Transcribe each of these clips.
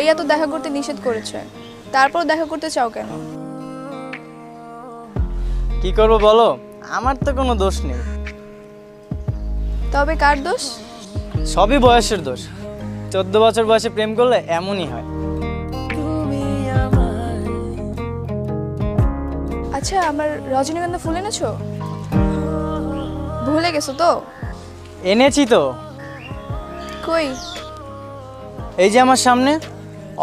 ভাইয়া তো দেখা করতে নিষেধ করেছে, তারপর দেখা করতে চাও কেন? কি করবো বলো, আমার তো কোনো দোষ নেই। তবে কার দোষ? সবই বয়সের দোষ। 14 বছর বয়সে প্রেম করলে এমনই হয়। আচ্ছা, আমার রজনীগন্ধা ফুল এনেছো? ভুলে গেছো তো? এনেছি তো। কই? এই যে আমার সামনে।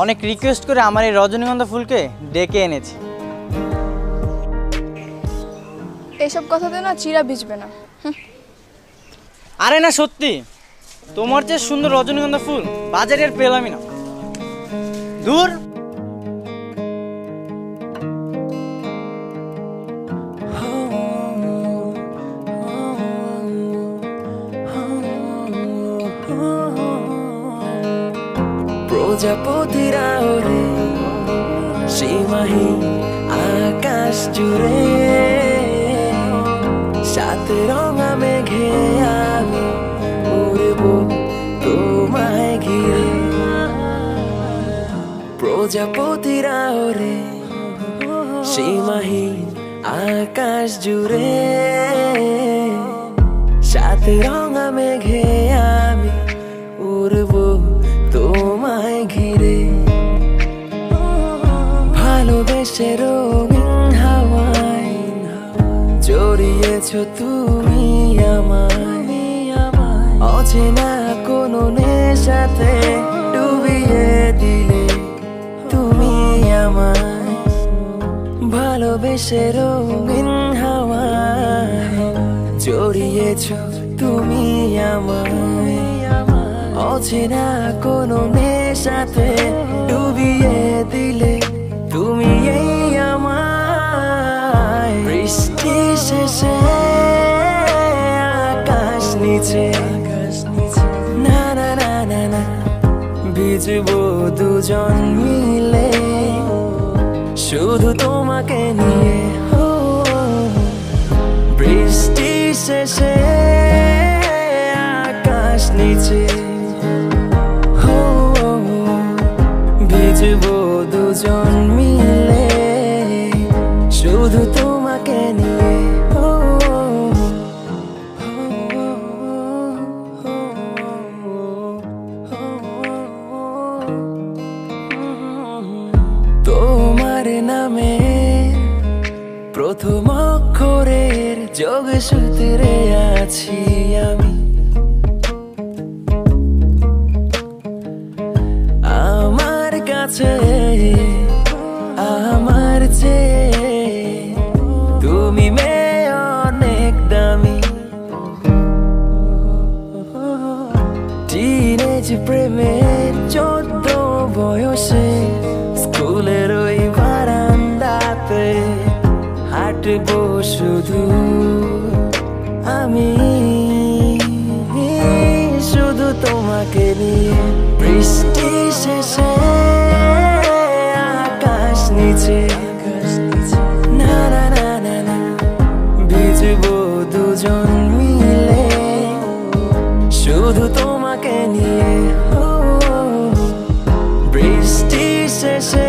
অনেক রিকোয়েস্ট করে আমার এই রজনীগন্ধা ফুলকে ডেকে এনেছি। এইসব কথাতে না চিরা ভিজবে না। আরে না, সত্যি তোমার চেয়ে সুন্দর রজনীগন্ধা ফুল বাজারে আর পেলামই না। দূর। প্রজাপতিরা ওরে সীমাহীন আকাশ জুড়ে, সাথে রঙা মেঘে আমি উড়ব তোমায় ঘিরে। প্রজাপতিরা ওরে সীমাহীন আকাশ জুড়ে, সাথে রঙা মেঘে আমি উড়ব তোমায় ঘিরে। ভালোবেসে রঙিন হাওয়ায় জড়িয়েছ তুমি আমায়, অচেনা কোনো নেশাতে ডুবিয়ে দিলে তুমি আমায়। ভালোবেসে রঙিন হাওয়ায় জড়িয়েছ তুমি আমায়, অচেনা কোনো নেশাতে ডুবিয়ে দিলে তুমি এই আমায়। বৃষ্টি শেষে আকাশ নিচে, না না না না না, ভিজবো দুজন মিলে শুধু তোমাকে নিয়ে। বৃষ্টি শেষে আকাশ নিচে, ভিজবো দুজন মিলে শুধু তোমাকে নিয়ে। তোমার নামে প্রথম অক্ষরের যোগসূত্রে আছি আমি, আমার কাছে আমার চেয়ে তুমি মেয়ে অনেক দামি। টিনেজ প্রেমের 14 বয়সে স্কুলের ওই বারান্দাতে হাঁটবো শুধু আমি, শুধু তোমাকে নিয়ে। বৃষ্টি শেষে আকাশ নিচে, না না না না না, ভিজবো দুজন মিলে শুধু তোমাকে নিয়ে। বৃষ্টি শেষে